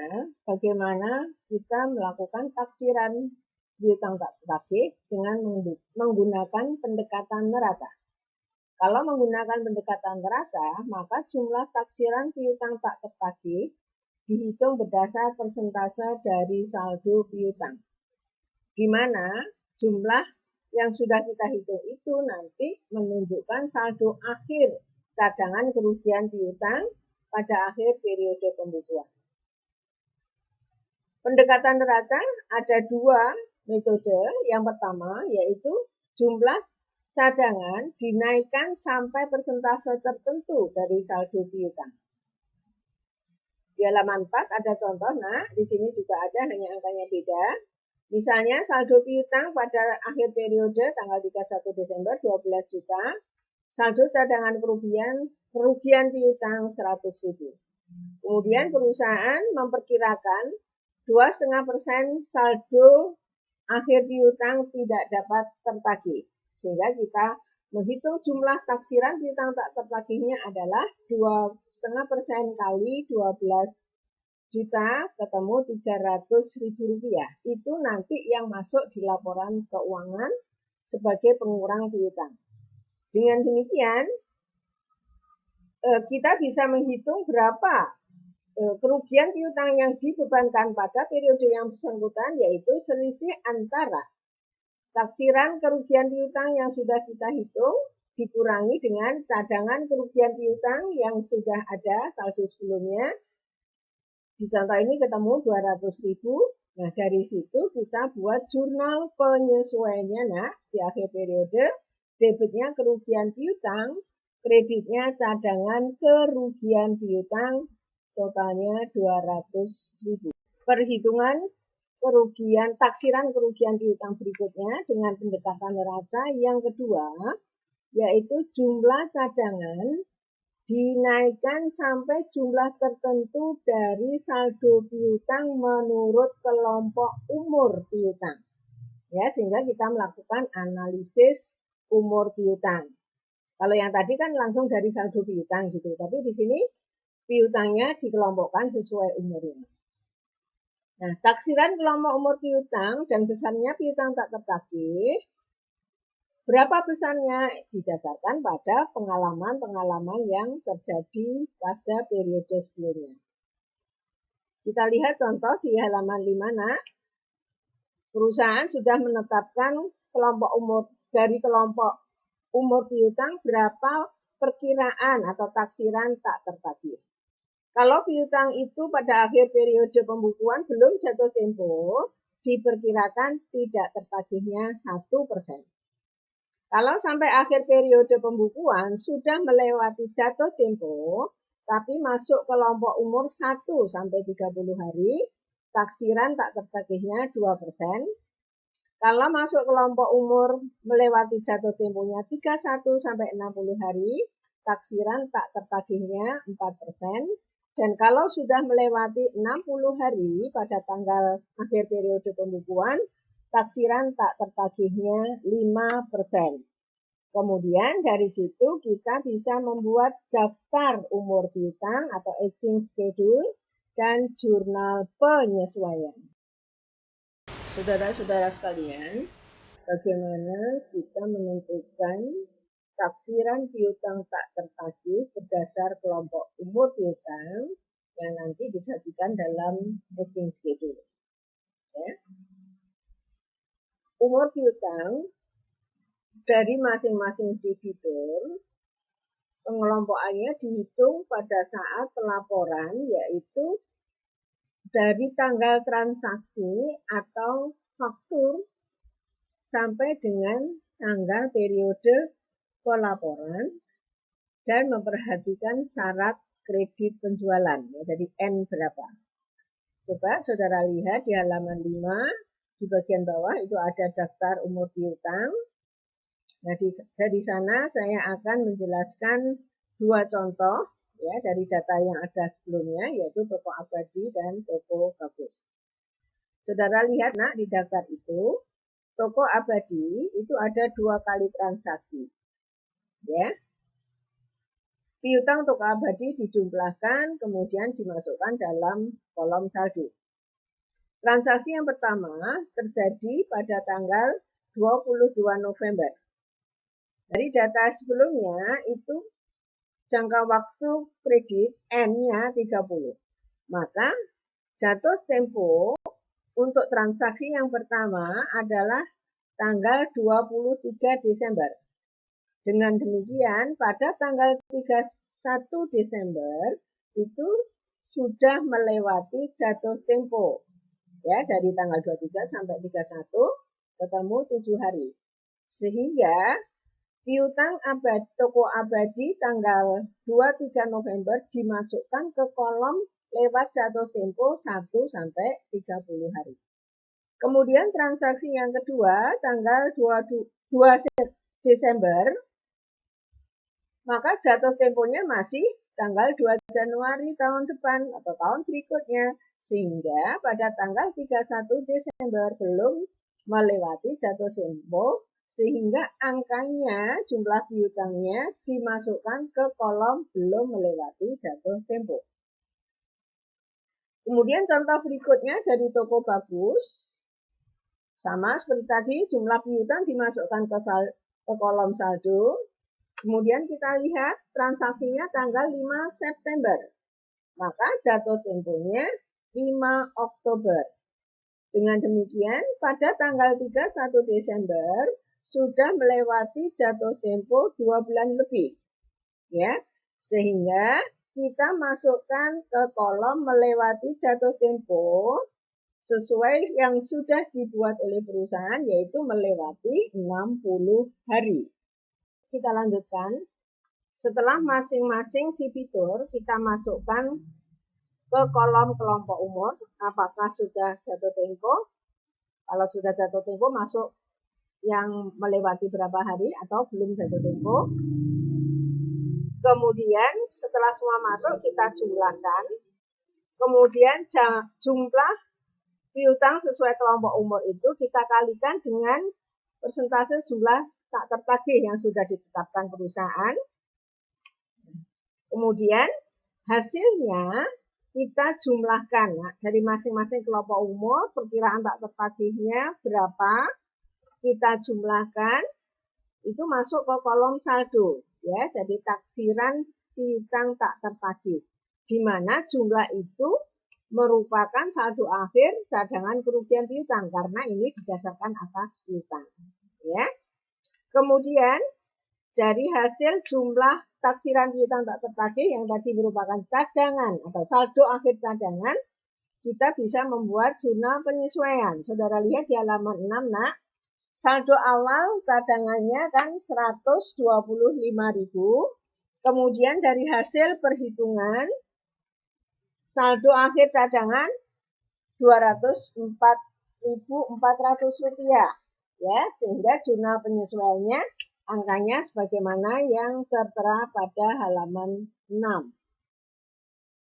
adalah bagaimana kita melakukan taksiran piutang tak tertagih dengan menggunakan pendekatan neraca. Kalau menggunakan pendekatan neraca, maka jumlah taksiran piutang tak tertagih dihitung berdasar persentase dari saldo piutang, di mana jumlah yang sudah kita hitung itu nanti menunjukkan saldo akhir cadangan kerugian piutang pada akhir periode pembukuan. Pendekatan neraca ada dua metode. Yang pertama yaitu jumlah cadangan dinaikkan sampai persentase tertentu dari saldo piutang. Di halaman 4 ada contoh, di sini juga ada, hanya angkanya beda. Misalnya saldo piutang pada akhir periode tanggal 31 Desember 12 juta, saldo cadangan kerugian piutang 100.000. Kemudian perusahaan memperkirakan 2,5% saldo akhir piutang tidak dapat tertagih. Sehingga kita menghitung jumlah taksiran piutang tak tertagihnya adalah 2,5% kali 12 juta ketemu 300.000 rupiah. Itu nanti yang masuk di laporan keuangan sebagai pengurang piutang. Dengan demikian, kita bisa menghitung berapa kerugian piutang yang dibebankan pada periode yang bersangkutan, yaitu selisih antara taksiran kerugian piutang yang sudah kita hitung dikurangi dengan cadangan kerugian piutang yang sudah ada saldo sebelumnya. Di contoh ini ketemu 200.000. Nah, dari situ kita buat jurnal penyesuaiannya, di akhir periode. Debitnya kerugian piutang, kreditnya cadangan kerugian piutang, totalnya 200.000. Perhitungan taksiran kerugian piutang berikutnya dengan pendekatan neraca yang kedua, yaitu jumlah cadangan dinaikkan sampai jumlah tertentu dari saldo piutang menurut kelompok umur piutang. Ya, sehingga kita melakukan analisis umur piutang. Kalau yang tadi kan langsung dari saldo piutang gitu, tapi di sini piutangnya dikelompokkan sesuai umurnya. Nah, taksiran kelompok umur piutang dan besarnya piutang tak tertagih, berapa besarnya didasarkan pada pengalaman-pengalaman yang terjadi pada periode sebelumnya. Kita lihat contoh di halaman 5, Perusahaan sudah menetapkan kelompok umur piutang berapa perkiraan atau taksiran tak tertagih. Kalau piutang itu pada akhir periode pembukuan belum jatuh tempo, diperkirakan tidak tertagihnya 1%. Kalau sampai akhir periode pembukuan sudah melewati jatuh tempo, tapi masuk kelompok umur 1 sampai 30 hari, taksiran tak tertagihnya 2%. Kalau masuk kelompok umur melewati jatuh temponya 31 sampai 60 hari, taksiran tak tertagihnya 4%. Dan kalau sudah melewati 60 hari pada tanggal akhir periode pembukuan, taksiran tak tertagihnya 5%. Kemudian dari situ kita bisa membuat daftar umur piutang atau aging schedule dan jurnal penyesuaian. Saudara-saudara sekalian, bagaimana kita menentukan taksiran piutang tak tertagih berdasar kelompok umur piutang yang nanti disajikan dalam aging schedule. Ya. Umur piutang dari masing-masing debitur, pengelompokannya dihitung pada saat pelaporan, yaitu dari tanggal transaksi atau faktur sampai dengan tanggal periode pelaporan dan memperhatikan syarat kredit penjualan. Ya, jadi N berapa. Coba saudara lihat di halaman 5, di bagian bawah itu ada daftar umur piutang. Nah, dari sana saya akan menjelaskan dua contoh ya dari data yang ada sebelumnya, yaitu toko abadi dan toko bagus. Saudara lihat di daftar itu, toko abadi itu ada 2 kali transaksi. Ya. piutang toko abadi dijumlahkan, kemudian dimasukkan dalam kolom saldo. Transaksi yang pertama terjadi pada tanggal 22 November. Dari data sebelumnya itu jangka waktu kredit N-nya 30. Maka jatuh tempo untuk transaksi yang pertama adalah tanggal 23 Desember. Dengan demikian pada tanggal 31 Desember itu sudah melewati jatuh tempo. Ya, dari tanggal 23 sampai 31 ketemu 7 hari. Sehingga piutang toko abadi tanggal 23 November dimasukkan ke kolom lewat jatuh tempo 1 sampai 30 hari. Kemudian transaksi yang kedua tanggal 2 Desember, maka jatuh temponya masih tanggal 2 Januari tahun depan atau tahun berikutnya. Sehingga pada tanggal 31 Desember belum melewati jatuh tempo, sehingga angkanya, jumlah piutangnya dimasukkan ke kolom belum melewati jatuh tempo. Kemudian contoh berikutnya dari toko bagus, sama seperti tadi, jumlah piutang dimasukkan ke kolom saldo. Kemudian kita lihat transaksinya tanggal 5 September. Maka jatuh temponya 5 Oktober. Dengan demikian, pada tanggal 31 Desember sudah melewati jatuh tempo 2 bulan lebih. Ya, sehingga kita masukkan ke kolom melewati jatuh tempo sesuai yang sudah dibuat oleh perusahaan, yaitu melewati 60 hari. Kita lanjutkan. Setelah masing-masing debitur, kita masukkan ke kolom kelompok umur, apakah sudah jatuh tempo. Kalau sudah jatuh tempo, masuk yang melewati berapa hari atau belum jatuh tempo. Kemudian setelah semua masuk, kita jumlahkan. Kemudian jumlah piutang sesuai kelompok umur itu kita kalikan dengan persentase jumlah tak tertagih yang sudah ditetapkan perusahaan. Kemudian hasilnya kita jumlahkan. Nah, dari masing-masing kelompok umur, perkiraan tak tertagihnya berapa, kita jumlahkan, itu masuk ke kolom saldo. Ya, jadi taksiran piutang tak tertagih. Di mana jumlah itu merupakan saldo akhir cadangan kerugian piutang, karena ini didasarkan atas piutang. Ya. Kemudian, dari hasil jumlah taksiran piutang tak tertagih yang tadi merupakan cadangan atau saldo akhir cadangan, kita bisa membuat jurnal penyesuaian. Saudara lihat di halaman 6, nak. Saldo awal cadangannya kan 125.000. Kemudian dari hasil perhitungan, saldo akhir cadangan 204.400 rupiah. Ya, sehingga jurnal penyesuaiannya angkanya sebagaimana yang tertera pada halaman 6.